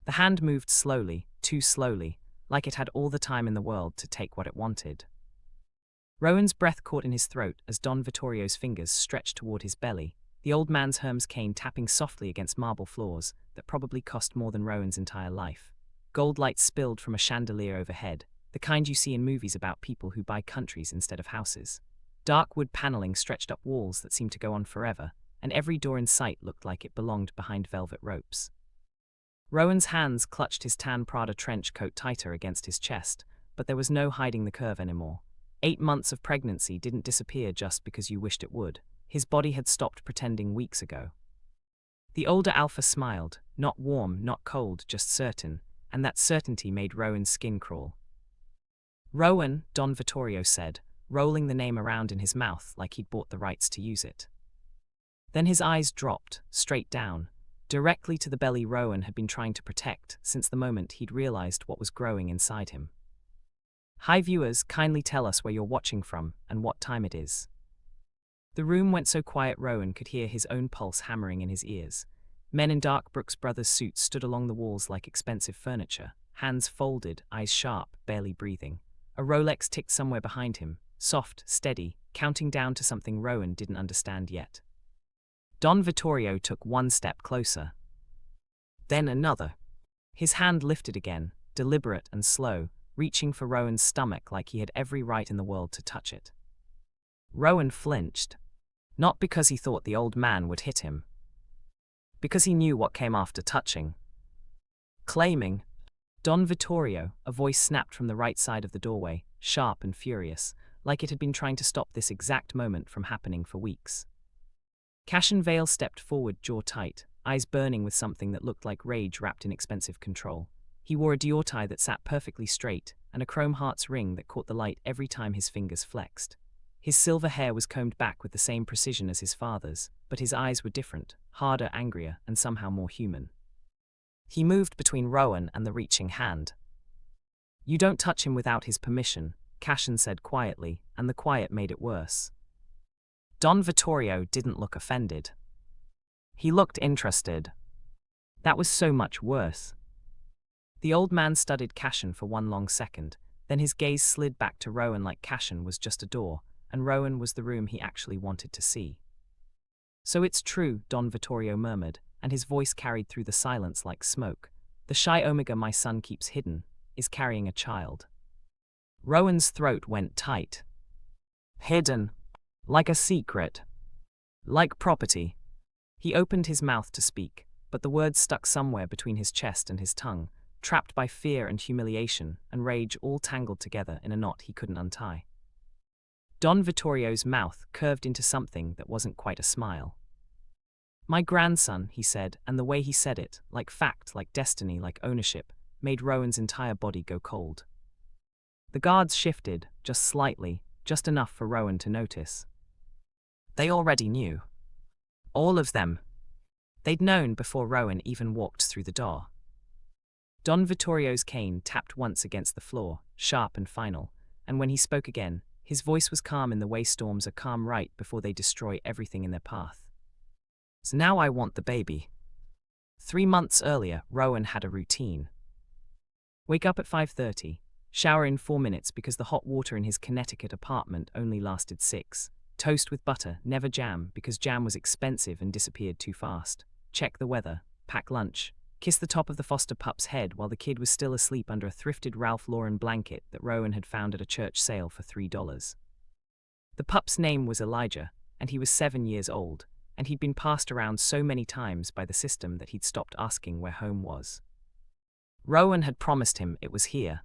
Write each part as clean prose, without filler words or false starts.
The hand moved slowly, too slowly, like it had all the time in the world to take what it wanted. Rowan's breath caught in his throat as Don Vittorio's fingers stretched toward his belly, the old man's Hermes cane tapping softly against marble floors that probably cost more than Rowan's entire life. Gold light spilled from a chandelier overhead, the kind you see in movies about people who buy countries instead of houses. Dark wood paneling stretched up walls that seemed to go on forever, and every door in sight looked like it belonged behind velvet ropes. Rowan's hands clutched his tan Prada trench coat tighter against his chest, but there was no hiding the curve anymore. 8 months of pregnancy didn't disappear just because you wished it would. His body had stopped pretending weeks ago. The older alpha smiled, not warm, not cold, just certain, and that certainty made Rowan's skin crawl. "Rowan," Don Vtorio said, rolling the name around in his mouth like he'd bought the rights to use it. Then his eyes dropped, straight down, directly to the belly Rowan had been trying to protect since the moment he'd realized what was growing inside him. "Hi viewers, kindly tell us where you're watching from and what time it is." The room went so quiet Rowan could hear his own pulse hammering in his ears. Men in dark Brooks Brothers suits stood along the walls like expensive furniture, hands folded, eyes sharp, barely breathing. A Rolex ticked somewhere behind him, soft, steady, counting down to something Rowan didn't understand yet. Don Vittorio took one step closer. Then another. His hand lifted again, deliberate and slow, reaching for Rowan's stomach like he had every right in the world to touch it. Rowan flinched. Not because he thought the old man would hit him. Because he knew what came after touching. Claiming. "Don Vittorio," a voice snapped from the right side of the doorway, sharp and furious, like it had been trying to stop this exact moment from happening for weeks. Cassian Vale stepped forward, jaw tight, eyes burning with something that looked like rage wrapped in expensive control. He wore a Dior tie that sat perfectly straight, and a chrome heart's ring that caught the light every time his fingers flexed. His silver hair was combed back with the same precision as his father's, but his eyes were different, harder, angrier, and somehow more human. He moved between Rowan and the reaching hand. "You don't touch him without his permission," Cassian said quietly, and the quiet made it worse. Don Vittorio didn't look offended. He looked interested. That was so much worse. The old man studied Cassian for one long second, then his gaze slid back to Rowan like Cassian was just a door, and Rowan was the room he actually wanted to see. "So it's true," Don Vittorio murmured, and his voice carried through the silence like smoke. "The shy Omega my son keeps hidden is carrying a child." Rowan's throat went tight. "Hidden? Like a secret? Like property?" He opened his mouth to speak, but the words stuck somewhere between his chest and his tongue, trapped by fear and humiliation and rage all tangled together in a knot he couldn't untie. Don Vittorio's mouth curved into something that wasn't quite a smile. "My grandson," he said, and the way he said it, like fact, like destiny, like ownership, made Rowan's entire body go cold. The guards shifted, just slightly, just enough for Rowan to notice. They already knew. All of them. They'd known before Rowan even walked through the door. Don Vittorio's cane tapped once against the floor, sharp and final, and when he spoke again, his voice was calm in the way storms are calm right before they destroy everything in their path. "So now I want the baby." 3 months earlier, Rowan had a routine. Wake up at 5:30, shower in 4 minutes because the hot water in his Connecticut apartment only lasted 6, toast with butter, never jam because jam was expensive and disappeared too fast, check the weather, pack lunch, kiss the top of the foster pup's head while the kid was still asleep under a thrifted Ralph Lauren blanket that Rowan had found at a church sale for $3. The pup's name was Elijah, and he was 7 years old, and he'd been passed around so many times by the system that he'd stopped asking where home was. Rowan had promised him it was here.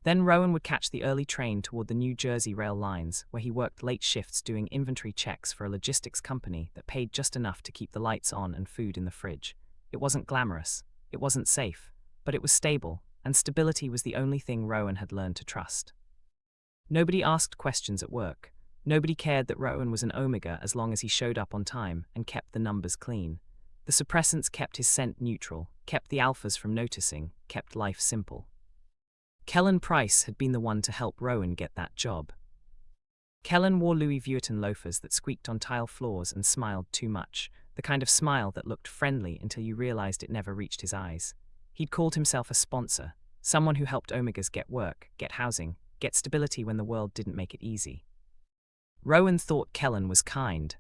Then Rowan would catch the early train toward the New Jersey rail lines, where he worked late shifts doing inventory checks for a logistics company that paid just enough to keep the lights on and food in the fridge. It wasn't glamorous, it wasn't safe, but it was stable, and stability was the only thing Rowan had learned to trust. Nobody asked questions at work. Nobody cared that Rowan was an Omega as long as he showed up on time and kept the numbers clean. The suppressants kept his scent neutral, kept the alphas from noticing, kept life simple. Kellen Price had been the one to help Rowan get that job. Kellen wore Louis Vuitton loafers that squeaked on tile floors and smiled too much, the kind of smile that looked friendly until you realized it never reached his eyes. He'd called himself a sponsor, someone who helped Omegas get work, get housing, get stability when the world didn't make it easy. Rowan thought Kellen was kind.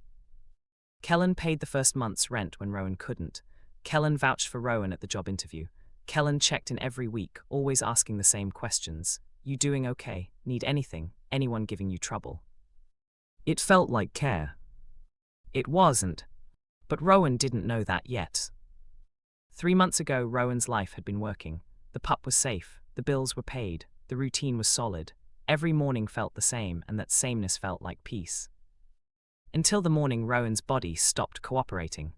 Kellen paid the first month's rent when Rowan couldn't. Kellen vouched for Rowan at the job interview. Kellen checked in every week, always asking the same questions. You doing okay? Need anything? Anyone giving you trouble? It felt like care. It wasn't. But Rowan didn't know that yet. 3 months ago, Rowan's life had been working. The pup was safe, the bills were paid, the routine was solid. Every morning felt the same, and that sameness felt like peace. Until the morning Rowan's body stopped cooperating.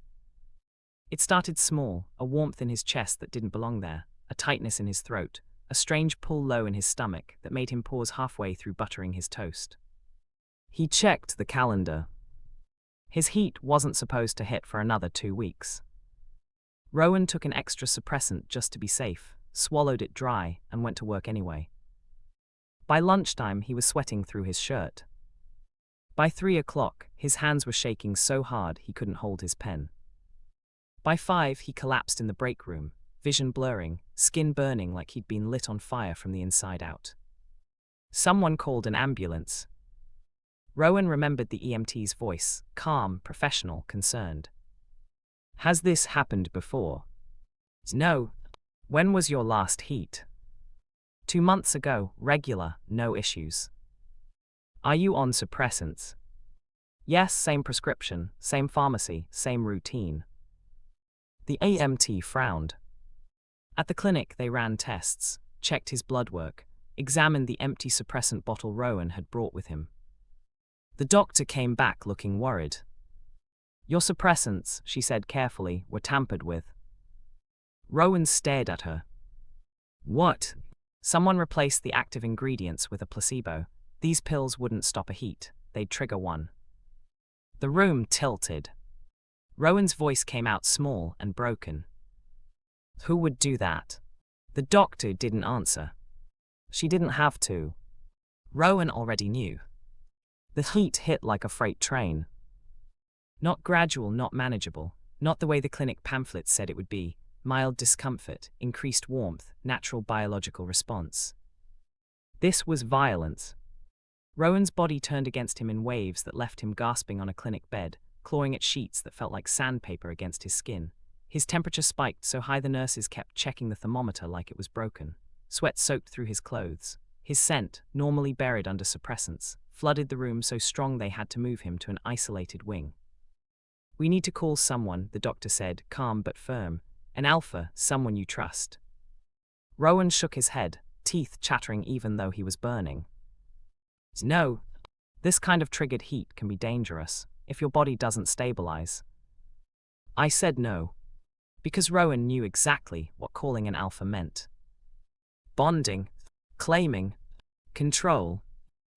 It started small, a warmth in his chest that didn't belong there, a tightness in his throat, a strange pull low in his stomach that made him pause halfway through buttering his toast. He checked the calendar. His heat wasn't supposed to hit for another 2 weeks. Rowan took an extra suppressant just to be safe, swallowed it dry, and went to work anyway. By lunchtime, he was sweating through his shirt. By 3 o'clock, his hands were shaking so hard he couldn't hold his pen. By 5, he collapsed in the break room, vision blurring, skin burning like he'd been lit on fire from the inside out. Someone called an ambulance. Rowan remembered the EMT's voice, calm, professional, concerned. Has this happened before? No. When was your last heat? 2 months ago, regular, no issues. Are you on suppressants? Yes, same prescription, same pharmacy, same routine. The EMT frowned. At the clinic, they ran tests, checked his blood work, examined the empty suppressant bottle Rowan had brought with him. The doctor came back looking worried. Your suppressants, she said carefully, were tampered with. Rowan stared at her. What? Someone replaced the active ingredients with a placebo. These pills wouldn't stop a heat, they'd trigger one. The room tilted. Rowan's voice came out small and broken. Who would do that? The doctor didn't answer. She didn't have to. Rowan already knew. The heat hit like a freight train. Not gradual, not manageable, not the way the clinic pamphlets said it would be. Mild discomfort, increased warmth, natural biological response. This was violence. Rowan's body turned against him in waves that left him gasping on a clinic bed, clawing at sheets that felt like sandpaper against his skin. His temperature spiked so high the nurses kept checking the thermometer like it was broken. Sweat soaked through his clothes. His scent, normally buried under suppressants, flooded the room so strong they had to move him to an isolated wing. We need to call someone, the doctor said, calm but firm. An alpha, someone you trust. Rowan shook his head, teeth chattering even though he was burning. No. This kind of triggered heat can be dangerous, if your body doesn't stabilize. I said no. Because Rowan knew exactly what calling an alpha meant. Bonding, claiming, control,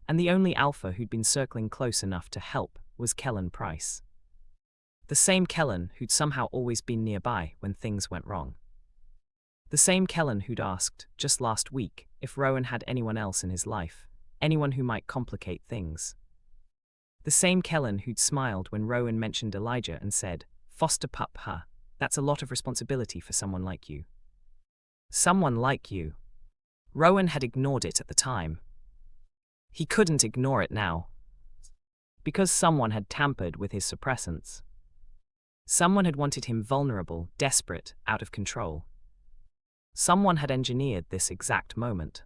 and the only alpha who'd been circling close enough to help was Kellen Price. The same Kellen who'd somehow always been nearby when things went wrong. The same Kellen who'd asked, just last week, if Rowan had anyone else in his life, anyone who might complicate things. The same Kellen who'd smiled when Rowan mentioned Elijah and said, foster pup, huh? That's a lot of responsibility for someone like you. Someone like you. Rowan had ignored it at the time. He couldn't ignore it now. Because someone had tampered with his suppressants. Someone had wanted him vulnerable, desperate, out of control. Someone had engineered this exact moment.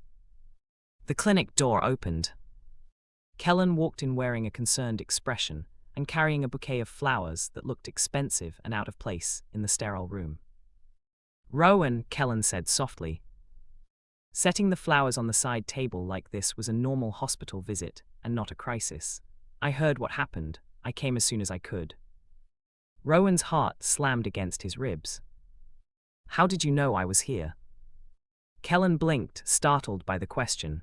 The clinic door opened. Kellen walked in wearing a concerned expression and carrying a bouquet of flowers that looked expensive and out of place in the sterile room. Rowan, Kellen said softly. Setting the flowers on the side table like this was a normal hospital visit and not a crisis. I heard what happened. I came as soon as I could. Rowan's heart slammed against his ribs. How did you know I was here? Kellen blinked, startled by the question.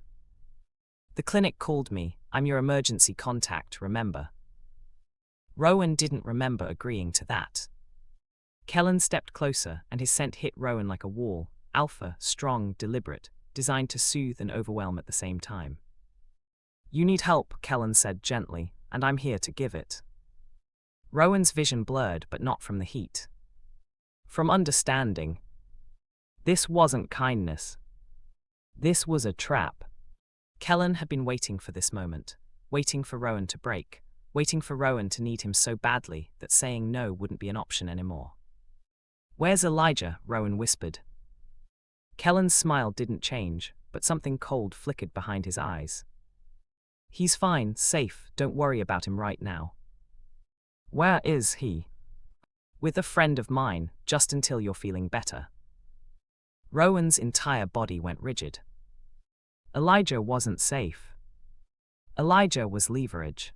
The clinic called me. I'm your emergency contact, remember? Rowan didn't remember agreeing to that. Kellen stepped closer, and his scent hit Rowan like a wall, alpha, strong, deliberate, designed to soothe and overwhelm at the same time. You need help, Kellen said gently, and I'm here to give it. Rowan's vision blurred, but not from the heat. From understanding. This wasn't kindness. This was a trap. Kellen had been waiting for this moment, waiting for Rowan to break, waiting for Rowan to need him so badly that saying no wouldn't be an option anymore. "Where's Elijah?" Rowan whispered. Kellen's smile didn't change, but something cold flickered behind his eyes. "He's fine, safe, don't worry about him right now." "Where is he?" "With a friend of mine, just until you're feeling better." Rowan's entire body went rigid. Elijah wasn't safe. Elijah was leverage.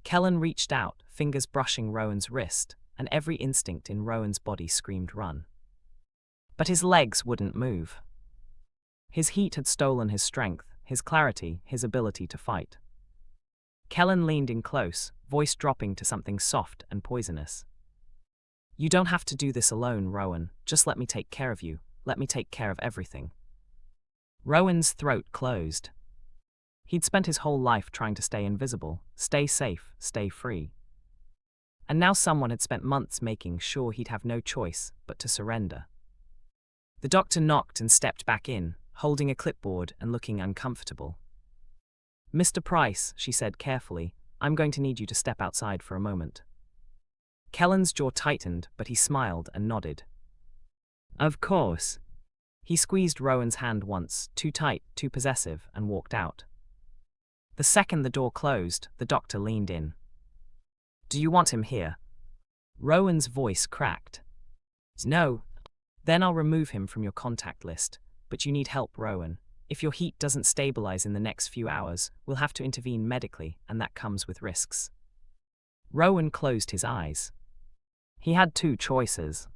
Kellen reached out, fingers brushing Rowan's wrist, and every instinct in Rowan's body screamed run. But his legs wouldn't move. His heat had stolen his strength, his clarity, his ability to fight. Kellen leaned in close, voice dropping to something soft and poisonous. "You don't have to do this alone, Rowan. Just let me take care of you. Let me take care of everything." Rowan's throat closed. He'd spent his whole life trying to stay invisible, stay safe, stay free. And now someone had spent months making sure he'd have no choice but to surrender. The doctor knocked and stepped back in, holding a clipboard and looking uncomfortable. "Mr. Price," she said carefully, "I'm going to need you to step outside for a moment." Kellen's jaw tightened, but he smiled and nodded. "Of course." He squeezed Rowan's hand once, too tight, too possessive, and walked out. The second the door closed, the doctor leaned in. "Do you want him here?" Rowan's voice cracked. "No." "Then I'll remove him from your contact list. But you need help, Rowan. If your heat doesn't stabilize in the next few hours, we'll have to intervene medically, and that comes with risks." Rowan closed his eyes. He had two choices.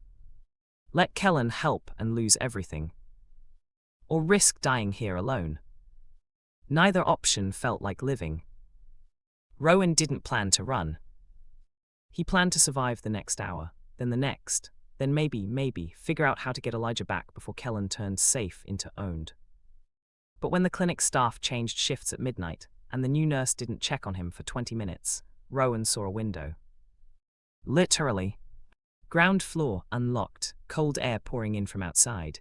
Let Kellen help and lose everything, or risk dying here alone. Neither option felt like living. Rowan didn't plan to run. He planned to survive the next hour, then the next, then maybe, figure out how to get Elijah back before Kellen turned safe into owned. But when the clinic staff changed shifts at midnight, and the new nurse didn't check on him for 20 minutes, Rowan saw a window. Literally. Ground floor unlocked, cold air pouring in from outside.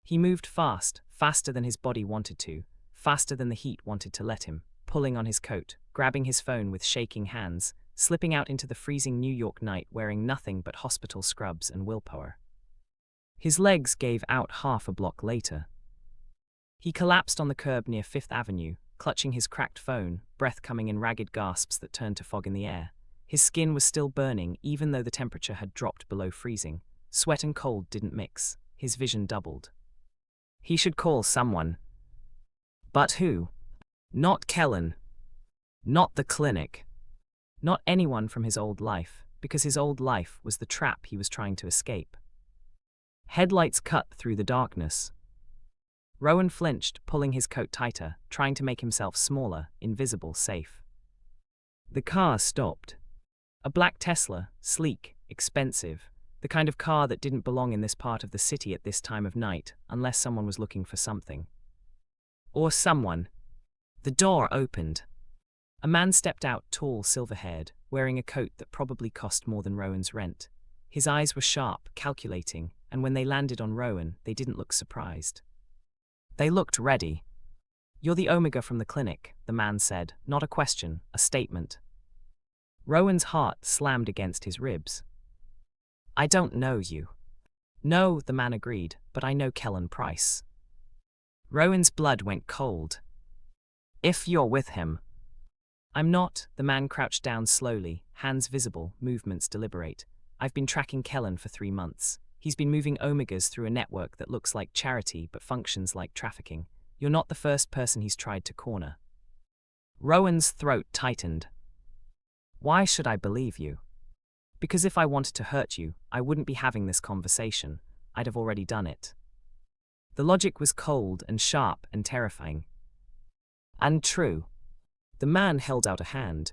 He moved fast, faster than his body wanted to, faster than the heat wanted to let him, pulling on his coat, grabbing his phone with shaking hands, slipping out into the freezing New York night wearing nothing but hospital scrubs and willpower. His legs gave out half a block later. He collapsed on the curb near Fifth Avenue, clutching his cracked phone, breath coming in ragged gasps that turned to fog in the air. His skin was still burning even though the temperature had dropped below freezing. Sweat and cold didn't mix. His vision doubled. He should call someone. But who? Not Kellen. Not the clinic. Not anyone from his old life, because his old life was the trap he was trying to escape. Headlights cut through the darkness. Rowan flinched, pulling his coat tighter, trying to make himself smaller, invisible, safe. The car stopped. A black Tesla, sleek, expensive, the kind of car that didn't belong in this part of the city at this time of night, unless someone was looking for something. Or someone. The door opened. A man stepped out, tall, silver-haired, wearing a coat that probably cost more than Rowan's rent. His eyes were sharp, calculating, and when they landed on Rowan, they didn't look surprised. They looked ready. "You're the Omega from the clinic," the man said, not a question, a statement. Rowan's heart slammed against his ribs. "I don't know you." "No," the man agreed, "but I know Kellen Price." Rowan's blood went cold. "If you're with him." "I'm not." The man crouched down slowly, hands visible, movements deliberate. "I've been tracking Kellen for 3 months. He's been moving Omegas through a network that looks like charity but functions like trafficking. You're not the first person he's tried to corner." Rowan's throat tightened. "Why should I believe you?" "Because if I wanted to hurt you, I wouldn't be having this conversation. I'd have already done it." The logic was cold and sharp and terrifying. "And true." The man held out a hand.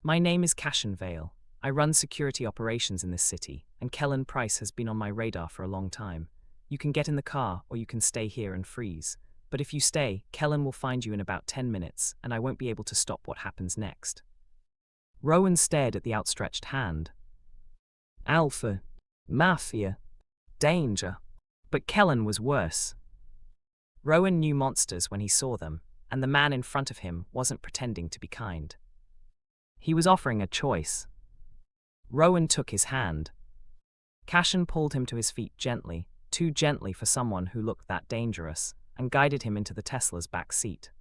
"My name is Cassian. I run security operations in this city, and Kellen Price has been on my radar for a long time. You can get in the car, or you can stay here and freeze. But if you stay, Kellen will find you in about 10 minutes, and I won't be able to stop what happens next." Rowan stared at the outstretched hand. "Alpha. Mafia. Danger." But Kellen was worse. Rowan knew monsters when he saw them, and the man in front of him wasn't pretending to be kind. He was offering a choice. Rowan took his hand. Cassian pulled him to his feet gently, too gently for someone who looked that dangerous, and guided him into the Tesla's back seat.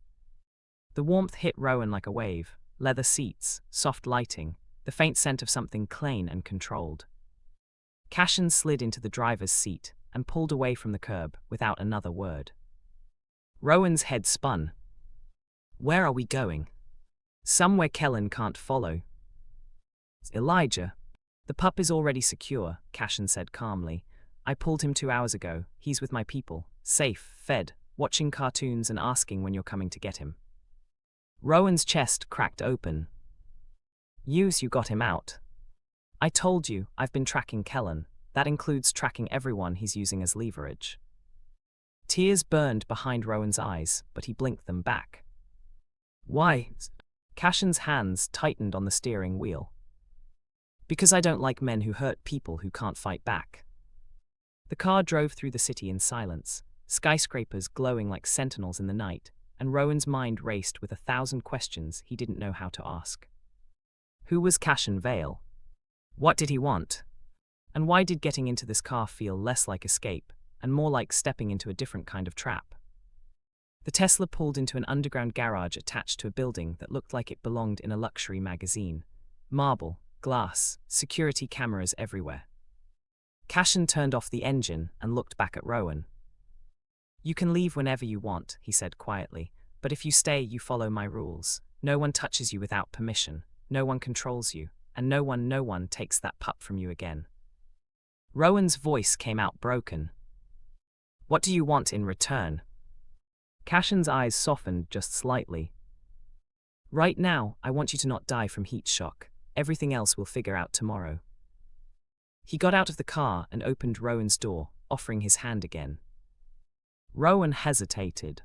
The warmth hit Rowan like a wave: leather seats, soft lighting, the faint scent of something clean and controlled. Cassian slid into the driver's seat and pulled away from the curb without another word. Rowan's head spun. Where are we going? Somewhere Kellen can't follow. Elijah. The pup is already secure, Cassian said calmly. I pulled him 2 hours ago. He's with my people, safe, fed, watching cartoons and asking when you're coming to get him. Rowan's chest cracked open. You got him out. I told you, I've been tracking Kellen. That includes tracking everyone he's using as leverage. Tears burned behind Rowan's eyes, but he blinked them back. Why? Cassian's hands tightened on the steering wheel. Because I don't like men who hurt people who can't fight back. The car drove through the city in silence, skyscrapers glowing like sentinels in the night, and Rowan's mind raced with 1,000 questions he didn't know how to ask. Who was Cassian Vale? What did he want? And why did getting into this car feel less like escape, and more like stepping into a different kind of trap? The Tesla pulled into an underground garage attached to a building that looked like it belonged in a luxury magazine. Marble, glass, security cameras everywhere. Cassian turned off the engine and looked back at Rowan. You can leave whenever you want, he said quietly, but if you stay, you follow my rules. No one touches you without permission, no one controls you, and no one takes that pup from you again. Rowan's voice came out broken. What do you want in return? Cassian's eyes softened just slightly. Right now, I want you to not die from heat shock. Everything else we'll figure out tomorrow. He got out of the car and opened Rowan's door, offering his hand again. Rowan hesitated,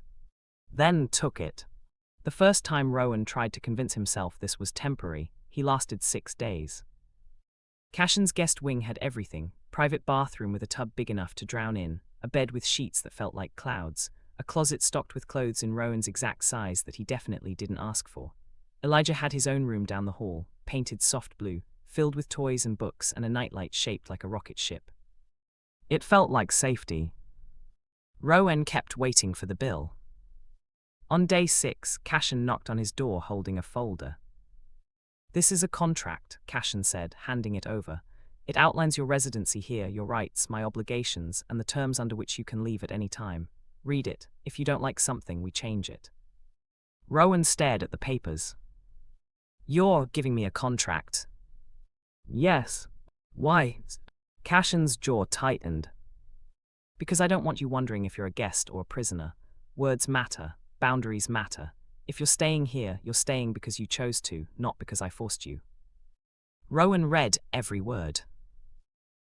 then took it. The first time Rowan tried to convince himself this was temporary, he lasted 6 days. Cassian's guest wing had everything: private bathroom with a tub big enough to drown in, a bed with sheets that felt like clouds, a closet stocked with clothes in Rowan's exact size that he definitely didn't ask for. Elijah had his own room down the hall, painted soft blue, filled with toys and books and a nightlight shaped like a rocket ship. It felt like safety. Rowan kept waiting for the bill. On day 6, Cassian knocked on his door holding a folder. This is a contract, Cassian said, handing it over. It outlines your residency here, your rights, my obligations, and the terms under which you can leave at any time. Read it. If you don't like something, we change it. Rowan stared at the papers. You're giving me a contract? Yes. Why? Cassian's jaw tightened. Because I don't want you wondering if you're a guest or a prisoner. Words matter. Boundaries matter. If you're staying here, you're staying because you chose to, not because I forced you. Rowan read every word.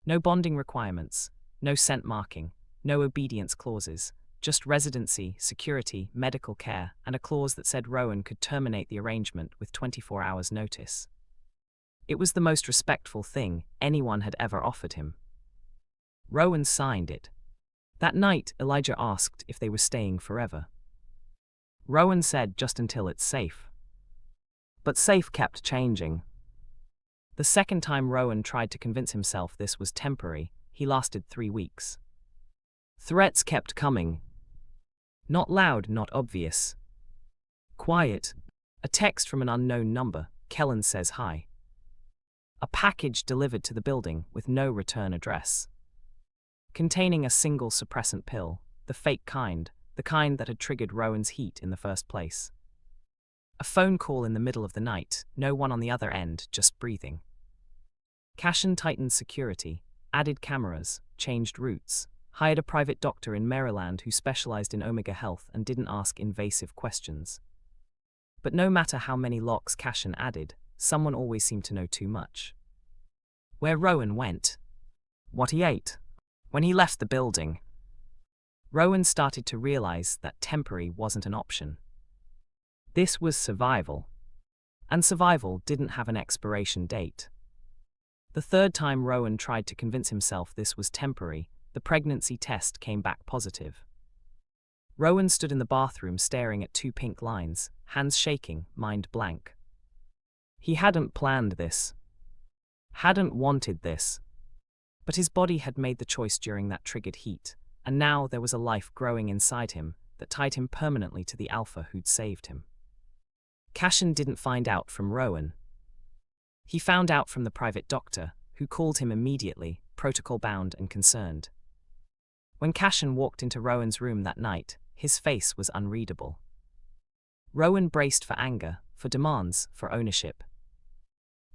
No bonding requirements, no scent marking, no obedience clauses, just residency, security, medical care, and a clause that said Rowan could terminate the arrangement with 24 hours' notice. It was the most respectful thing anyone had ever offered him. Rowan signed it. That night, Elijah asked if they were staying forever. Rowan said just until it's safe. But safe kept changing. The second time Rowan tried to convince himself this was temporary, he lasted 3 weeks. Threats kept coming. Not loud, not obvious. Quiet. A text from an unknown number. Kellen says hi. A package delivered to the building with no return address. Containing a single suppressant pill, the fake kind, the kind that had triggered Rowan's heat in the first place. A phone call in the middle of the night, no one on the other end, just breathing. Cassian tightened security, added cameras, changed routes, hired a private doctor in Maryland who specialized in Omega Health and didn't ask invasive questions. But no matter how many locks Cassian added, someone always seemed to know too much. Where Rowan went. What he ate. When he left the building. Rowan started to realize that temporary wasn't an option. This was survival. And survival didn't have an expiration date. The third time Rowan tried to convince himself this was temporary, the pregnancy test came back positive. Rowan stood in the bathroom staring at 2 pink lines, hands shaking, mind blank. He hadn't planned this. Hadn't wanted this. But his body had made the choice during that triggered heat, and now there was a life growing inside him that tied him permanently to the alpha who'd saved him. Cassian didn't find out from Rowan. He found out from the private doctor, who called him immediately, protocol-bound and concerned. When Cassian walked into Rowan's room that night, his face was unreadable. Rowan braced for anger, for demands, for ownership.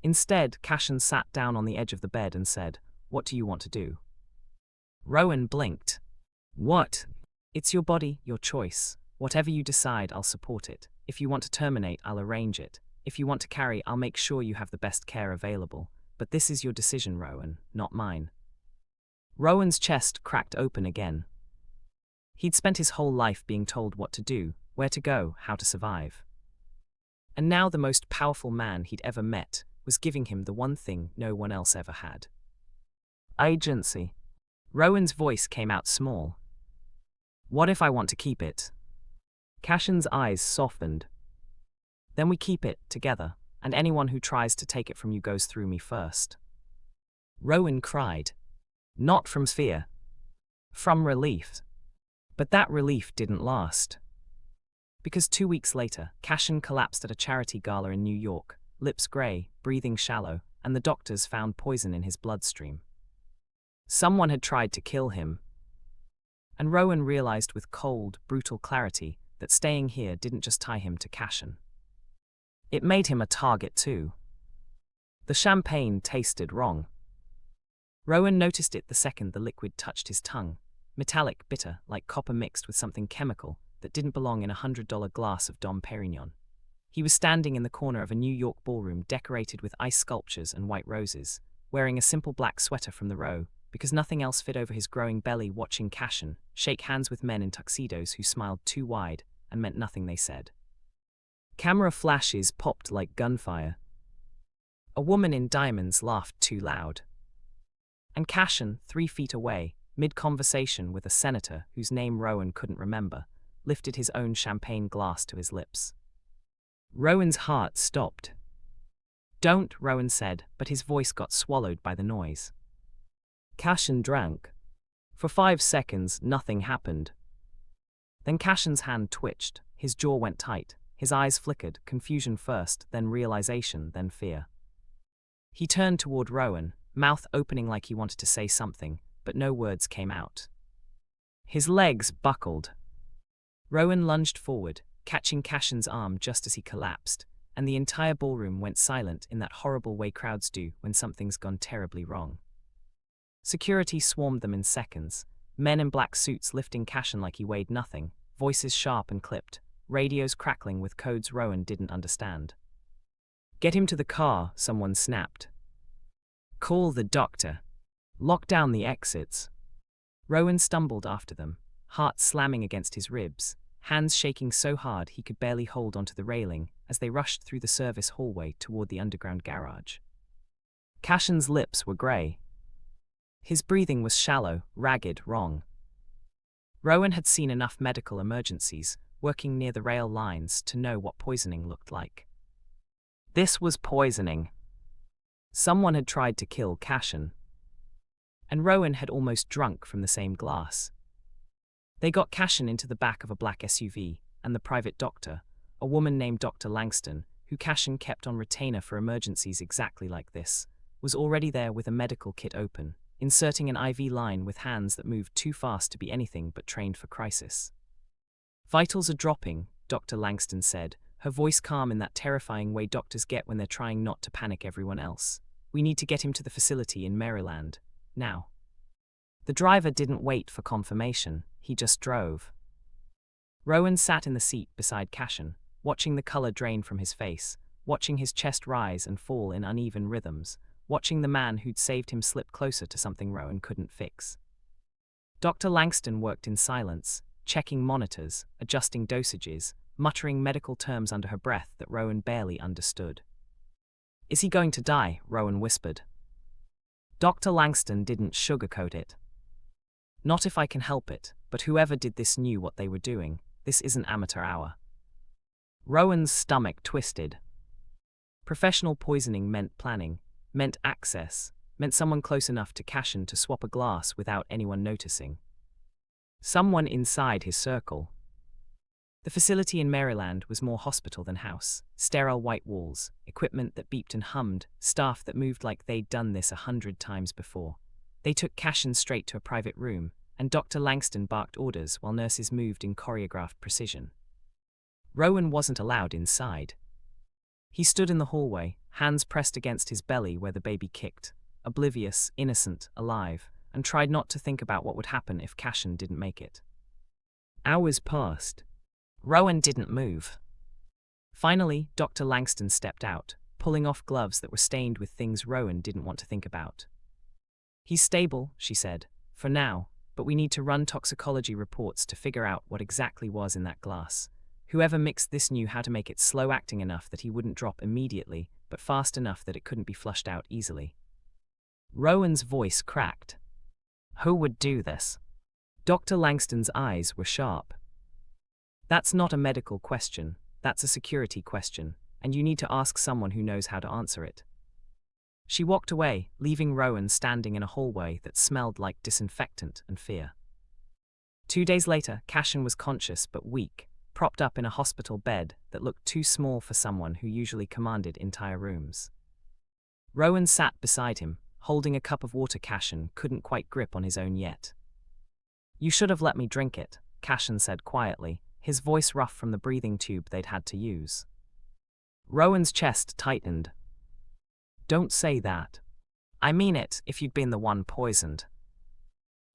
Instead, Cassian sat down on the edge of the bed and said, "What do you want to do?" Rowan blinked. "What?" "It's your body, your choice. Whatever you decide, I'll support it. If you want to terminate, I'll arrange it. If you want to carry, I'll make sure you have the best care available. But this is your decision, Rowan, not mine." Rowan's chest cracked open again. He'd spent his whole life being told what to do, where to go, how to survive. And now the most powerful man he'd ever met was giving him the one thing no one else ever had. Agency. Rowan's voice came out small. "What if I want to keep it?" Cassian's eyes softened. "Then we keep it, together, and anyone who tries to take it from you goes through me first." Rowan cried. Not from fear. From relief. But that relief didn't last. Because 2 weeks later, Cassian collapsed at a charity gala in New York, lips grey, breathing shallow, and the doctors found poison in his bloodstream. Someone had tried to kill him. And Rowan realized with cold, brutal clarity that staying here didn't just tie him to Cassian. It made him a target too. The champagne tasted wrong. Rowan noticed it the second the liquid touched his tongue, metallic, bitter, like copper mixed with something chemical that didn't belong in a $100 glass of Dom Perignon. He was standing in the corner of a New York ballroom decorated with ice sculptures and white roses, wearing a simple black sweater from the row, because nothing else fit over his growing belly, watching Cassian shake hands with men in tuxedos who smiled too wide and meant nothing they said. Camera flashes popped like gunfire. A woman in diamonds laughed too loud. And Cassian, 3 feet away, mid-conversation with a senator whose name Rowan couldn't remember, lifted his own champagne glass to his lips. Rowan's heart stopped. "Don't," Rowan said, but his voice got swallowed by the noise. Cassian drank. For 5 seconds, nothing happened. Then Cassian's hand twitched, his jaw went tight, his eyes flickered, confusion first, then realization, then fear. He turned toward Rowan, mouth opening like he wanted to say something, but no words came out. His legs buckled. Rowan lunged forward, catching Cassian's arm just as he collapsed, and the entire ballroom went silent in that horrible way crowds do when something's gone terribly wrong. Security swarmed them in seconds, men in black suits lifting Cassian like he weighed nothing, voices sharp and clipped, radios crackling with codes Rowan didn't understand. "Get him to the car," someone snapped. "Call the doctor. Lock down the exits." Rowan stumbled after them, heart slamming against his ribs, hands shaking so hard he could barely hold onto the railing as they rushed through the service hallway toward the underground garage. Cassian's lips were grey. His breathing was shallow, ragged, wrong. Rowan had seen enough medical emergencies, working near the rail lines, to know what poisoning looked like. This was poisoning. Someone had tried to kill Cassian. And Rowan had almost drunk from the same glass. They got Cassian into the back of a black SUV, and the private doctor, a woman named Dr. Langston, who Cassian kept on retainer for emergencies exactly like this, was already there with a medical kit open, inserting an IV line with hands that moved too fast to be anything but trained for crisis. "Vitals are dropping," Dr. Langston said, her voice calm in that terrifying way doctors get when they're trying not to panic everyone else. "We need to get him to the facility in Maryland. Now." The driver didn't wait for confirmation, he just drove. Rowan sat in the seat beside Cassian, watching the color drain from his face, watching his chest rise and fall in uneven rhythms, watching the man who'd saved him slip closer to something Rowan couldn't fix. Dr. Langston worked in silence, checking monitors, adjusting dosages, muttering medical terms under her breath that Rowan barely understood. "Is he going to die?" Rowan whispered. Dr. Langston didn't sugarcoat it. Not if I can help it, but whoever did this knew what they were doing. This isn't amateur hour. Rowan's stomach twisted. Professional poisoning meant planning, meant access, meant someone close enough to Cassian to swap a glass without anyone noticing. Someone inside his circle. The facility in Maryland was more hospital than house. Sterile white walls, equipment that beeped and hummed, staff that moved like they'd done this 100 times before. They took Cassian straight to a private room, and Dr. Langston barked orders while nurses moved in choreographed precision. Rowan wasn't allowed inside. He stood in the hallway, hands pressed against his belly where the baby kicked, oblivious, innocent, alive, and tried not to think about what would happen if Cassian didn't make it. Hours passed. Rowan didn't move. Finally, Dr. Langston stepped out, pulling off gloves that were stained with things Rowan didn't want to think about. "He's stable," she said, "for now, but we need to run toxicology reports to figure out what exactly was in that glass. Whoever mixed this knew how to make it slow-acting enough that he wouldn't drop immediately, but fast enough that it couldn't be flushed out easily." Rowan's voice cracked. "Who would do this?" Dr. Langston's eyes were sharp. "That's not a medical question, that's a security question, and you need to ask someone who knows how to answer it." She walked away, leaving Rowan standing in a hallway that smelled like disinfectant and fear. 2 days later, Cassian was conscious but weak, propped up in a hospital bed that looked too small for someone who usually commanded entire rooms. Rowan sat beside him, holding a cup of water Cassian couldn't quite grip on his own yet. "You should have let me drink it," Cassian said quietly, his voice rough from the breathing tube they'd had to use. Rowan's chest tightened. "Don't say that. I mean it, if you'd been the one poisoned."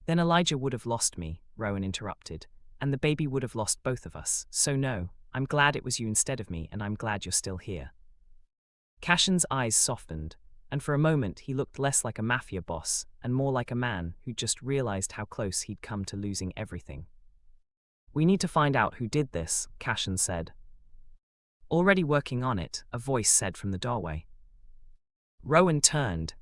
"Then Elijah would have lost me," Rowan interrupted, "and the baby would have lost both of us, so no, I'm glad it was you instead of me, and I'm glad you're still here." Cassian's eyes softened, and for a moment he looked less like a Mafia boss and more like a man who'd just realized how close he'd come to losing everything. "We need to find out who did this," Cassian said. "Already working on it," a voice said from the doorway. Rowan turned.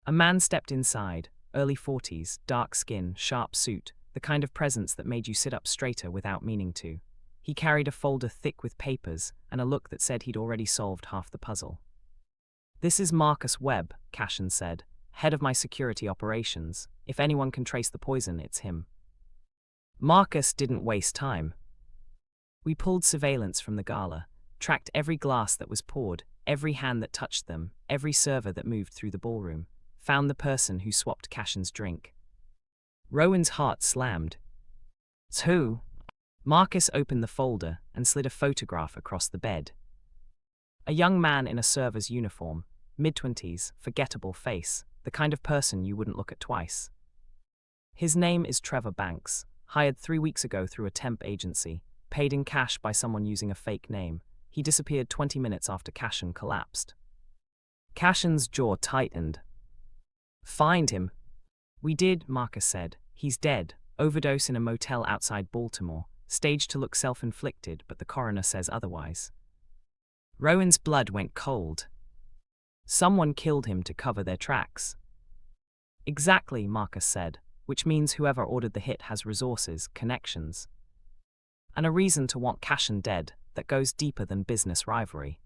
A man stepped inside, early 40s, dark skin, sharp suit, the kind of presence that made you sit up straighter without meaning to. He carried a folder thick with papers and a look that said he'd already solved half the puzzle. "This is Marcus Webb," Cassian said, "head of my security operations. If anyone can trace the poison, it's him." Marcus didn't waste time. "We pulled surveillance from the gala, tracked every glass that was poured, every hand that touched them, every server that moved through the ballroom, found the person who swapped Cassian's drink." Rowan's heart slammed. "It's who?" Marcus opened the folder and slid a photograph across the bed. A young man in a server's uniform, mid-20s, forgettable face, the kind of person you wouldn't look at twice. "His name is Trevor Banks, hired 3 weeks ago through a temp agency, paid in cash by someone using a fake name. He disappeared 20 minutes after Cassian collapsed." Cassian's jaw tightened. "Find him?" "We did," Marcus said. "He's dead. Overdose in a motel outside Baltimore. Staged to look self-inflicted, but the coroner says otherwise." Rowan's blood went cold. "Someone killed him to cover their tracks." "Exactly," Marcus said, "which means whoever ordered the hit has resources, connections, and a reason to want Cassian dead that goes deeper than business rivalry."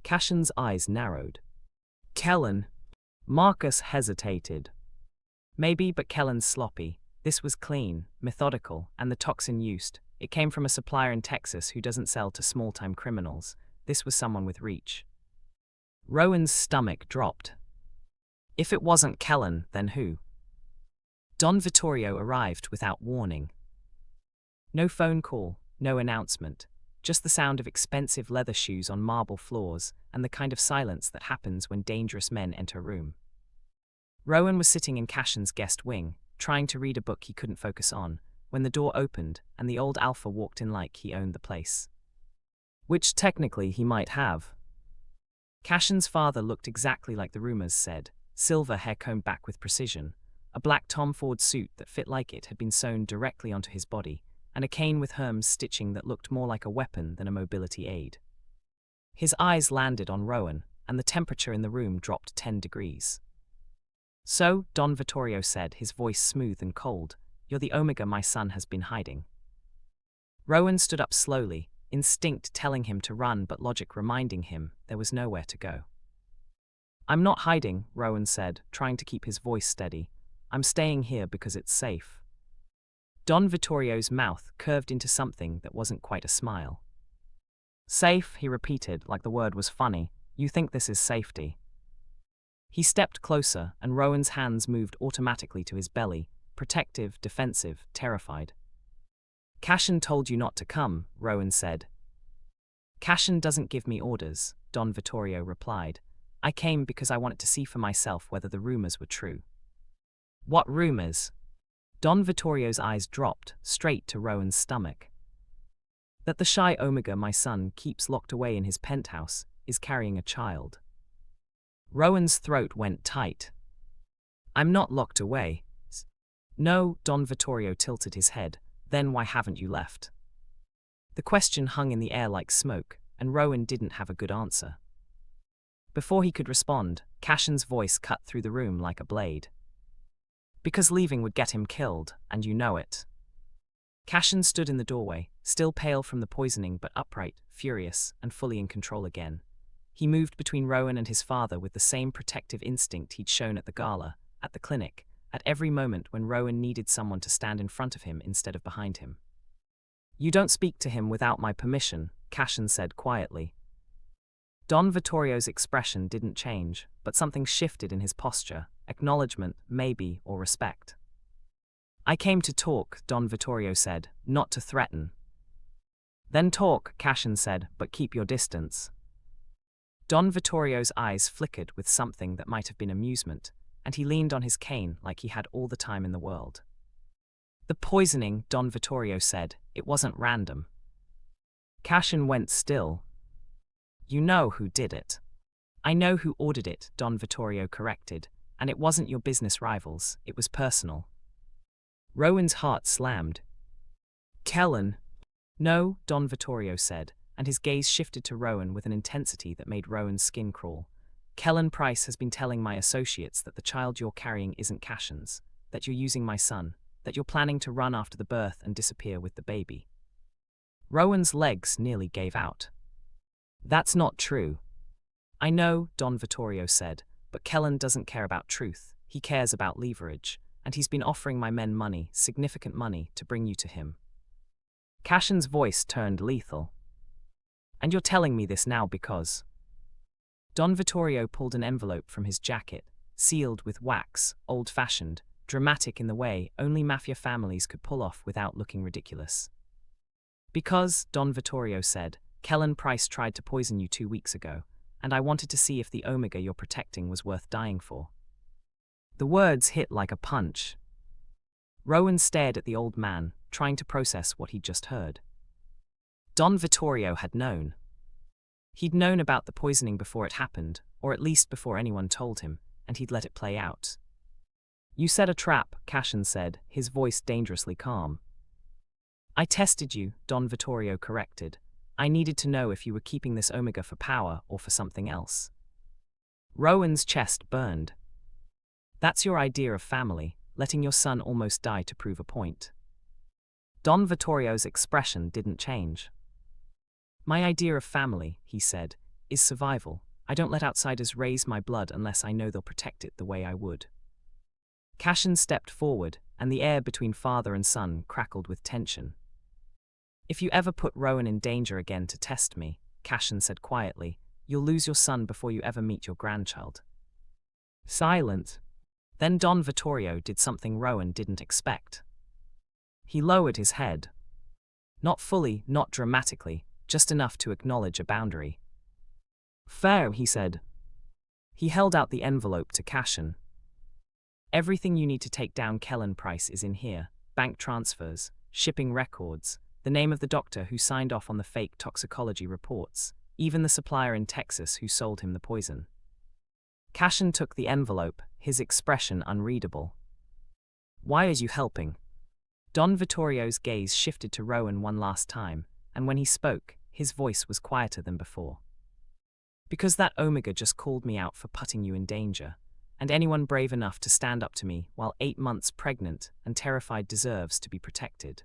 Cassian's eyes narrowed. "Kellen?" Marcus hesitated. "Maybe, but Kellen's sloppy. This was clean, methodical, and the toxin used. It came from a supplier in Texas who doesn't sell to small-time criminals. This was someone with reach." Rowan's stomach dropped. If it wasn't Kellen, then who? Don Vtorio arrived without warning. No phone call, no announcement, just the sound of expensive leather shoes on marble floors and the kind of silence that happens when dangerous men enter a room. Rowan was sitting in Cassian's guest wing, trying to read a book he couldn't focus on, when the door opened and the old alpha walked in like he owned the place. Which technically he might have. Cassian's father looked exactly like the rumors said, silver hair combed back with precision, a black Tom Ford suit that fit like it had been sewn directly onto his body, and a cane with Hermes stitching that looked more like a weapon than a mobility aid. His eyes landed on Rowan, and the temperature in the room dropped 10 degrees. So, Don Vitorio said, his voice smooth and cold, "You're the Omega my son has been hiding." Rowan stood up slowly, instinct telling him to run but logic reminding him there was nowhere to go. "I'm not hiding," Rowan said, trying to keep his voice steady. "I'm staying here because it's safe." Don Vittorio's mouth curved into something that wasn't quite a smile. "Safe," he repeated, like the word was funny. "You think this is safety?" He stepped closer, and Rowan's hands moved automatically to his belly, protective, defensive, terrified. "Cassian told you not to come," Rowan said. "Cassian doesn't give me orders," Don Vittorio replied. "I came because I wanted to see for myself whether the rumors were true." "What rumors?" Don Vittorio's eyes dropped, straight to Rowan's stomach. "That the shy Omega my son keeps locked away in his penthouse is carrying a child." Rowan's throat went tight. "I'm not locked away." "No," Don Vittorio tilted his head. "Then why haven't you left?" The question hung in the air like smoke, and Rowan didn't have a good answer. Before he could respond, Cassian's voice cut through the room like a blade. "Because leaving would get him killed, and you know it." Cassian stood in the doorway, still pale from the poisoning but upright, furious, and fully in control again. He moved between Rowan and his father with the same protective instinct he'd shown at the gala, at the clinic, at every moment when Rowan needed someone to stand in front of him instead of behind him. "You don't speak to him without my permission," Cassian said quietly. Don Vittorio's expression didn't change, but something shifted in his posture, acknowledgement, maybe, or respect. "I came to talk," Don Vittorio said, "not to threaten." "Then talk," Cassian said, "but keep your distance." Don Vittorio's eyes flickered with something that might have been amusement, and he leaned on his cane like he had all the time in the world. "The poisoning," Don Vittorio said, "it wasn't random." Cassian went still. "You know who did it." "I know who ordered it," Don Vittorio corrected, "and it wasn't your business rivals, it was personal." Rowan's heart slammed. "Kellen." "No," Don Vittorio said, and his gaze shifted to Rowan with an intensity that made Rowan's skin crawl. "Kellen Price has been telling my associates that the child you're carrying isn't Cassian's, that you're using my son, that you're planning to run after the birth and disappear with the baby." Rowan's legs nearly gave out. "That's not true." "I know," Don Vittorio said, "but Kellen doesn't care about truth, he cares about leverage, and he's been offering my men money, significant money, to bring you to him." Cassian's voice turned lethal. "And you're telling me this now because—" Don Vittorio pulled an envelope from his jacket, sealed with wax, old-fashioned, dramatic in the way only Mafia families could pull off without looking ridiculous. "Because," Don Vittorio said, "Kellen Price tried to poison you 2 weeks ago, and I wanted to see if the Omega you're protecting was worth dying for." The words hit like a punch. Rowan stared at the old man, trying to process what he'd just heard. Don Vittorio had known. He'd known about the poisoning before it happened, or at least before anyone told him, and he'd let it play out. "You set a trap," Cassian said, his voice dangerously calm. "I tested you," Don Vittorio corrected. "I needed to know if you were keeping this Omega for power or for something else." Rowan's chest burned. "That's your idea of family, letting your son almost die to prove a point." Don Vittorio's expression didn't change. "My idea of family," he said, "is survival. I don't let outsiders raise my blood unless I know they'll protect it the way I would." Cassian stepped forward, and the air between father and son crackled with tension. "If you ever put Rowan in danger again to test me," Cassian said quietly, "you'll lose your son before you ever meet your grandchild." Silent. Then Don Vittorio did something Rowan didn't expect. He lowered his head. Not fully, not dramatically, just enough to acknowledge a boundary. "Fair," he said. He held out the envelope to Cassian. "Everything you need to take down Kellen Price is in here: bank transfers, shipping records, the name of the doctor who signed off on the fake toxicology reports, even the supplier in Texas who sold him the poison." Cassian took the envelope, his expression unreadable. "Why are you helping?" Don Vittorio's gaze shifted to Rowan one last time, and when he spoke, his voice was quieter than before. "Because that Omega just called me out for putting you in danger. and anyone brave enough to stand up to me while 8 months pregnant and terrified deserves to be protected.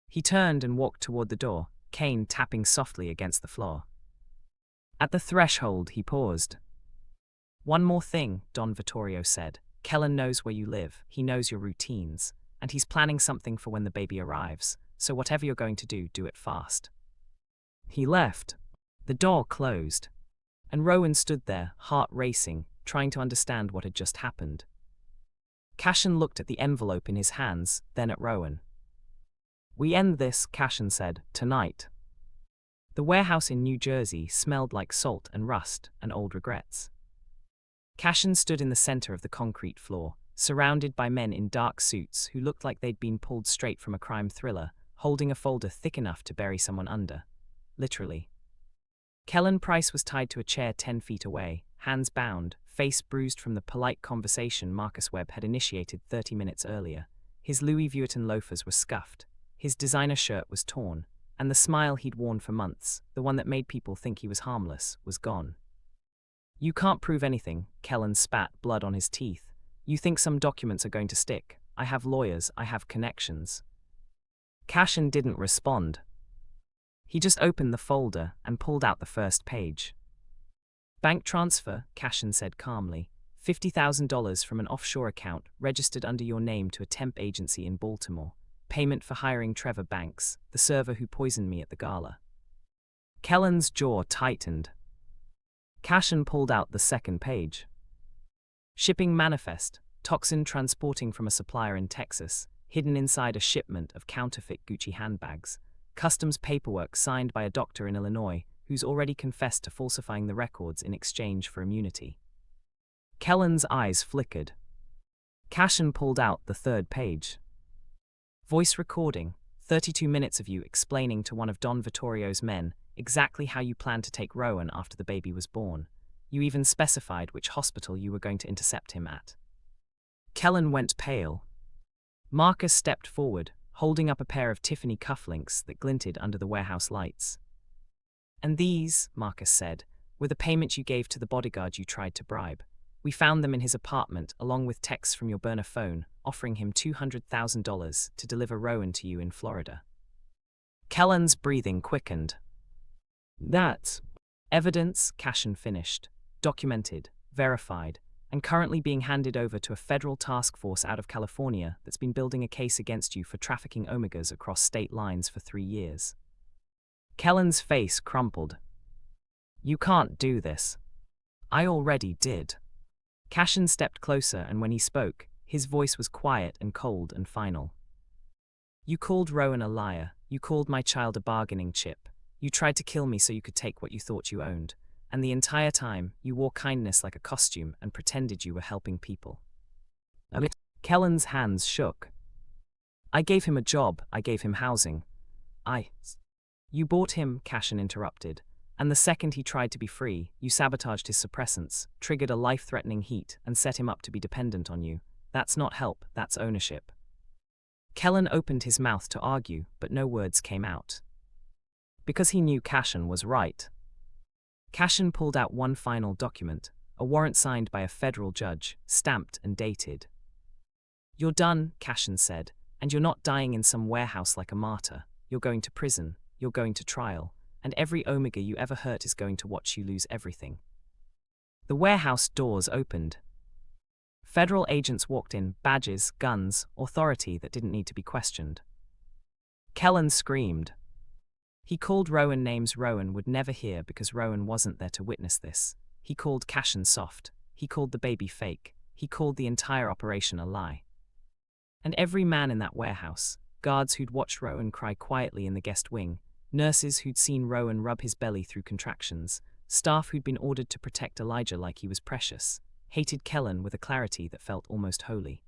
He turned and walked toward the door, cane tapping softly against the floor. At the threshold, he paused. "One more thing," Don Vtorio said. "Kellen knows where you live, he knows your routines, and he's planning something for when the baby arrives, so whatever you're going to do it fast." He left. The door closed, and Rowan stood there, heart racing, trying to understand what had just happened. Cassian looked at the envelope in his hands, then at Rowan. "We end this," Cassian said, "tonight." The warehouse in New Jersey smelled like salt and rust and old regrets. Cassian stood in the center of the concrete floor, surrounded by men in dark suits who looked like they'd been pulled straight from a crime thriller, holding a folder thick enough to bury someone under. Literally. Kellen Price was tied to a chair 10 feet away, hands bound, face bruised from the polite conversation Marcus Webb had initiated 30 minutes earlier. His Louis Vuitton loafers were scuffed, his designer shirt was torn, and the smile he'd worn for months, the one that made people think he was harmless, was gone. "You can't prove anything," Kellen spat, blood on his teeth. "You think some documents are going to stick. I have lawyers, I have connections." Cassian didn't respond. He just opened the folder and pulled out the first page. "Bank transfer," Cassian said calmly. $50,000 from an offshore account registered under your name to a temp agency in Baltimore. Payment for hiring Trevor Banks, the server who poisoned me at the gala. Kellen's jaw tightened. Cassian pulled out the second page. "Shipping manifest, toxin transporting from a supplier in Texas, hidden inside a shipment of counterfeit Gucci handbags. Customs paperwork signed by a doctor in Illinois who's already confessed to falsifying the records in exchange for immunity." Kellen's eyes flickered. Cassian pulled out the third page. "Voice recording, 32 minutes of you explaining to one of Don Vittorio's men exactly how you planned to take Rowan after the baby was born. You even specified which hospital you were going to intercept him at." Kellen went pale. Marcus stepped forward, holding up a pair of Tiffany cufflinks that glinted under the warehouse lights. "And these," Marcus said, "were the payment you gave to the bodyguard you tried to bribe. We found them in his apartment, along with texts from your burner phone, offering him $200,000 to deliver Rowan to you in Florida." Kellen's breathing quickened. "That's evidence," Cassian finished. "Documented, verified, and currently being handed over to a federal task force out of California that's been building a case against you for trafficking omegas across state lines for 3 years." Kellen's face crumpled. "You can't do this." "I already did." Cassian stepped closer, and when he spoke, his voice was quiet and cold and final. "You called Rowan a liar. You called my child a bargaining chip. You tried to kill me so you could take what you thought you owned. And the entire time, you wore kindness like a costume and pretended you were helping people." Kellen's hands shook. "I gave him a job. I gave him housing. You bought him," Cassian interrupted. "And the second he tried to be free, you sabotaged his suppressants, triggered a life-threatening heat, and set him up to be dependent on you. That's not help, that's ownership." Kellen opened his mouth to argue, but no words came out. Because he knew Cassian was right. Cassian pulled out one final document, a warrant signed by a federal judge, stamped and dated. "You're done," Cassian said, "and you're not dying in some warehouse like a martyr. You're going to prison, you're going to trial, and every omega you ever hurt is going to watch you lose everything." The warehouse doors opened. Federal agents walked in, badges, guns, authority that didn't need to be questioned. Kellen screamed. He called Rowan names Rowan would never hear because Rowan wasn't there to witness this. He called Cassian soft. He called the baby fake. He called the entire operation a lie. And every man in that warehouse, guards who'd watched Rowan cry quietly in the guest wing, nurses who'd seen Rowan rub his belly through contractions, staff who'd been ordered to protect Elijah like he was precious, hated Kellen with a clarity that felt almost holy.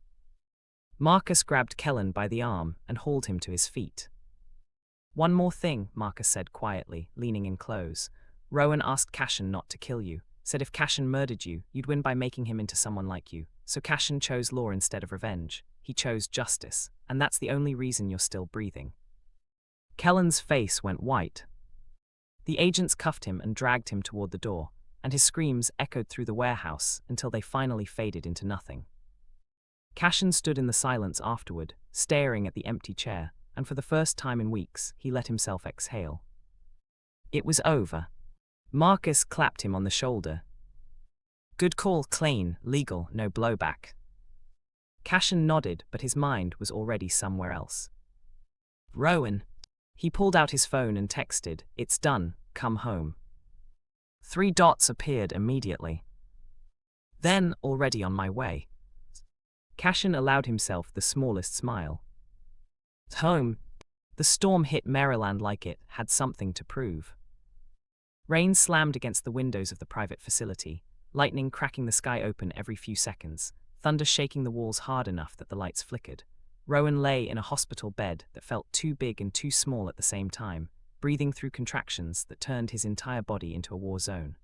Marcus grabbed Kellen by the arm and hauled him to his feet. "One more thing," Marcus said quietly, leaning in close. "Rowan asked Cassian not to kill you, said if Cassian murdered you, you'd win by making him into someone like you. So Cassian chose law instead of revenge. He chose justice, and that's the only reason you're still breathing." Kellen's face went white. The agents cuffed him and dragged him toward the door. and his screams echoed through the warehouse until they finally faded into nothing. Cassian stood in the silence afterward, staring at the empty chair, and for the first time in weeks, he let himself exhale. It was over. Marcus clapped him on the shoulder. Good call, clean, legal, no blowback. Cassian nodded, but his mind was already somewhere else. Rowan. He pulled out his phone and texted, "It's done, come home." 3 dots appeared immediately. Then, already on my way. Cassian allowed himself the smallest smile. Home. The storm hit Maryland like it had something to prove. Rain slammed against the windows of the private facility, lightning cracking the sky open every few seconds, thunder shaking the walls hard enough that the lights flickered. Rowan lay in a hospital bed that felt too big and too small at the same time, breathing through contractions that turned his entire body into a war zone.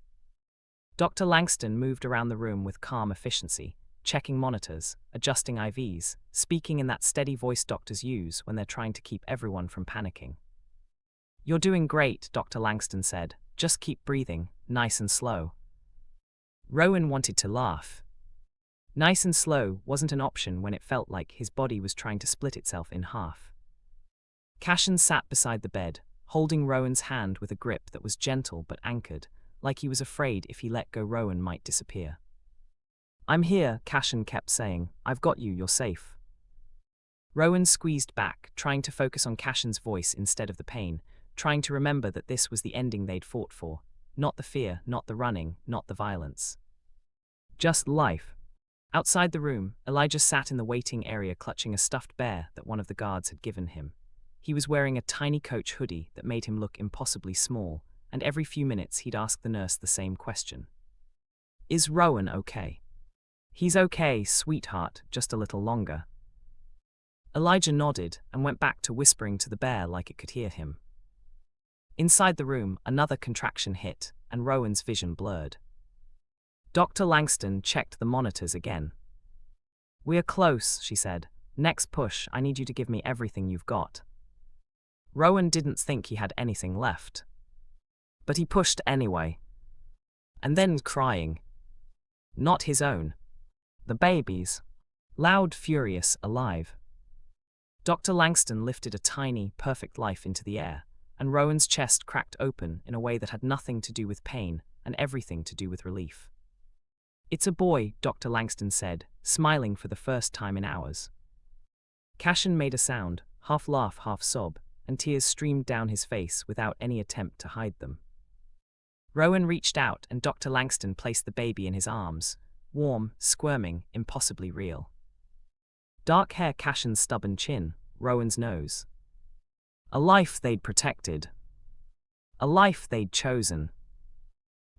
Dr. Langston moved around the room with calm efficiency, checking monitors, adjusting IVs, speaking in that steady voice doctors use when they're trying to keep everyone from panicking. "You're doing great," Dr. Langston said. "Just keep breathing, nice and slow." Rowan wanted to laugh. Nice and slow wasn't an option when it felt like his body was trying to split itself in half. Cassian sat beside the bed, holding Rowan's hand with a grip that was gentle but anchored, like he was afraid if he let go Rowan might disappear. "I'm here," Cassian kept saying. "I've got you, you're safe." Rowan squeezed back, trying to focus on Cassian's voice instead of the pain, trying to remember that this was the ending they'd fought for. Not the fear, not the running, not the violence. Just life. Outside the room, Elijah sat in the waiting area clutching a stuffed bear that one of the guards had given him. He was wearing a tiny coach hoodie that made him look impossibly small, and every few minutes he'd ask the nurse the same question. "Is Rowan okay?" "He's okay, sweetheart, just a little longer." Elijah nodded and went back to whispering to the bear like it could hear him. Inside the room, another contraction hit, and Rowan's vision blurred. Dr. Langston checked the monitors again. "We're close," she said. "Next push, I need you to give me everything you've got." Rowan didn't think he had anything left. But he pushed anyway. And then crying. Not his own. The baby's. Loud, furious, alive. Dr. Langston lifted a tiny, perfect life into the air, and Rowan's chest cracked open in a way that had nothing to do with pain and everything to do with relief. "It's a boy," Dr. Langston said, smiling for the first time in hours. Cassian made a sound, half laugh, half sob, and tears streamed down his face without any attempt to hide them. Rowan reached out and Dr. Langston placed the baby in his arms, warm, squirming, impossibly real. Dark hair, Cassian's stubborn chin, Rowan's nose. A life they'd protected. A life they'd chosen.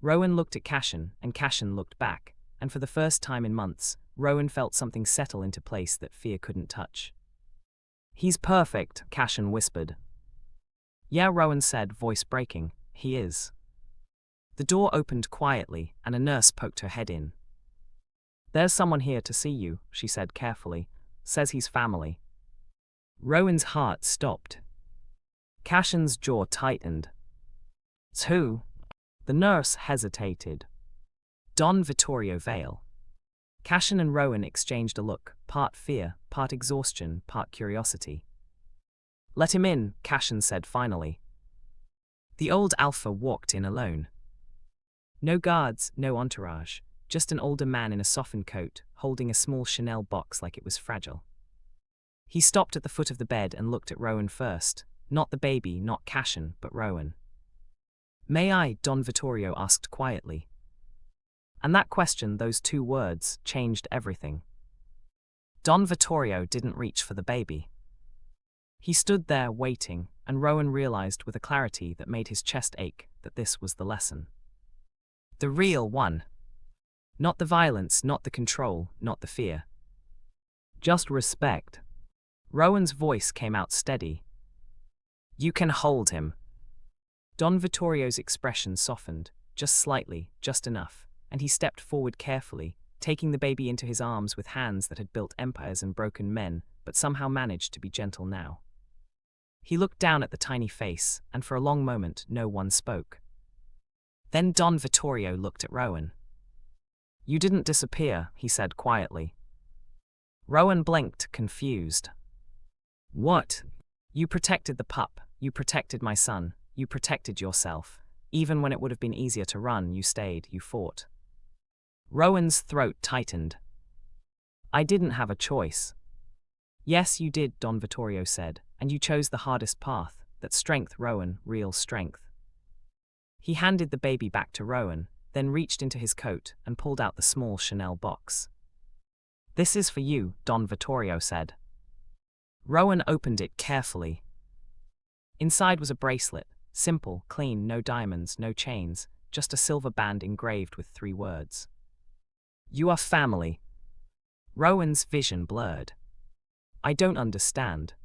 Rowan looked at Cassian, and Cassian looked back, and for the first time in months, Rowan felt something settle into place that fear couldn't touch. "He's perfect," Cassian whispered. "Yeah," Rowan said, voice breaking. "He is." The door opened quietly, and a nurse poked her head in. "There's someone here to see you," she said carefully. "Says he's family." Rowan's heart stopped. Cassian's jaw tightened. "It's who?" The nurse hesitated. "Don Vtorio Vale." Cassian and Rowan exchanged a look, part fear, part exhaustion, part curiosity. "Let him in," Cassian said finally. The old alpha walked in alone. No guards, no entourage, just an older man in a softened coat, holding a small Chanel box like it was fragile. He stopped at the foot of the bed and looked at Rowan first, not the baby, not Cassian, but Rowan. "May I?" Don Vtorio asked quietly. And that question, those 2 words, changed everything. Don Vtorio didn't reach for the baby. He stood there waiting, and Rowan realized with a clarity that made his chest ache that this was the lesson. The real one. Not the violence, not the control, not the fear. Just respect. Rowan's voice came out steady. "You can hold him." Don Vittorio's expression softened, just slightly, just enough, and he stepped forward carefully, taking the baby into his arms with hands that had built empires and broken men, but somehow managed to be gentle now. He looked down at the tiny face, and for a long moment no one spoke. Then Don Vitorio looked at Rowan. "You didn't disappear," he said quietly. Rowan blinked, confused. "What?" "You protected the pup, you protected my son, you protected yourself. Even when it would have been easier to run, you stayed, you fought." Rowan's throat tightened. "I didn't have a choice." "Yes, you did," Don Vitorio said, "and you chose the hardest path. That's strength, Rowan, real strength." He handed the baby back to Rowan, then reached into his coat and pulled out the small Chanel box. "This is for you," Don Vitorio said. Rowan opened it carefully. Inside was a bracelet, simple, clean, no diamonds, no chains, just a silver band engraved with 3 words. "You are family." Rowan's vision blurred. "I don't understand."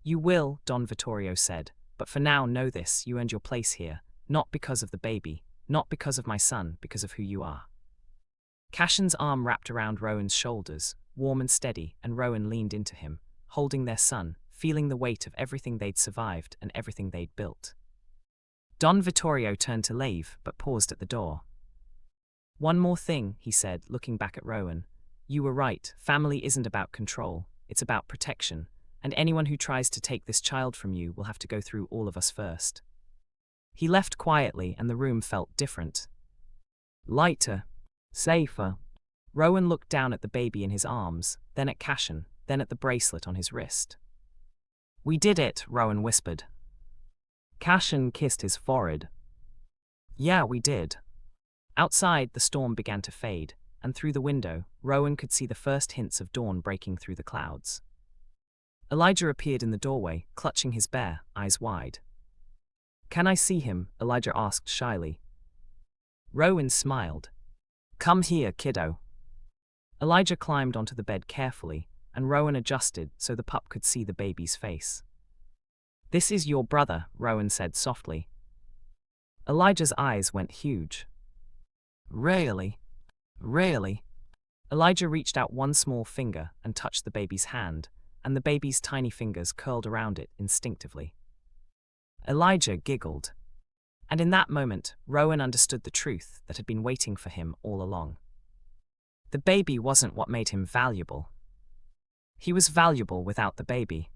"You will," Don Vitorio said, "but for now know this, you earned your place here, not because of the baby, not because of my son, because of who you are." Cassian's arm wrapped around Rowan's shoulders, warm and steady, and Rowan leaned into him, holding their son, feeling the weight of everything they'd survived and everything they'd built. Don Vitorio turned to leave, but paused at the door. "One more thing," he said, looking back at Rowan. "You were right, family isn't about control, it's about protection, and anyone who tries to take this child from you will have to go through all of us first." He left quietly, and the room felt different. Lighter. Safer. Rowan looked down at the baby in his arms, then at Cassian, then at the bracelet on his wrist. "We did it," Rowan whispered. Cassian kissed his forehead. "Yeah, we did." Outside, the storm began to fade, and through the window, Rowan could see the first hints of dawn breaking through the clouds. Elijah appeared in the doorway, clutching his bear, eyes wide. "Can I see him?" Elijah asked shyly. Rowan smiled. "Come here, kiddo." Elijah climbed onto the bed carefully, and Rowan adjusted so the pup could see the baby's face. "This is your brother," Rowan said softly. Elijah's eyes went huge. "Really? Really?" Elijah reached out one small finger and touched the baby's hand, and the baby's tiny fingers curled around it instinctively. Elijah giggled. And in that moment, Rowan understood the truth that had been waiting for him all along. The baby wasn't what made him valuable. He was valuable without the baby.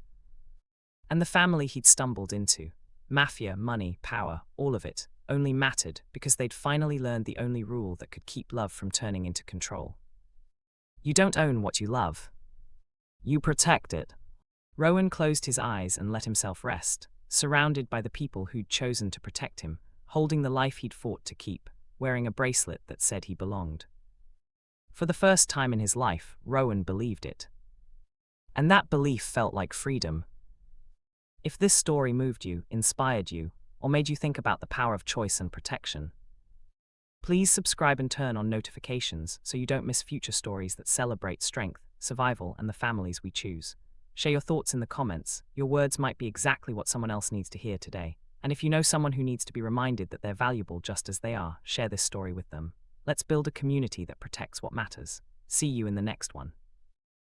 And the family he'd stumbled into, Mafia, money, power, all of it, only mattered because they'd finally learned the only rule that could keep love from turning into control. You don't own what you love. You protect it. Rowan closed his eyes and let himself rest, surrounded by the people who'd chosen to protect him, holding the life he'd fought to keep, wearing a bracelet that said he belonged. For the first time in his life, Rowan believed it. And that belief felt like freedom. If this story moved you, inspired you, or made you think about the power of choice and protection, please subscribe and turn on notifications so you don't miss future stories that celebrate strength, survival, and the families we choose. Share your thoughts in the comments. Your words might be exactly what someone else needs to hear today. And if you know someone who needs to be reminded that they're valuable just as they are, share this story with them. Let's build a community that protects what matters. See you in the next one.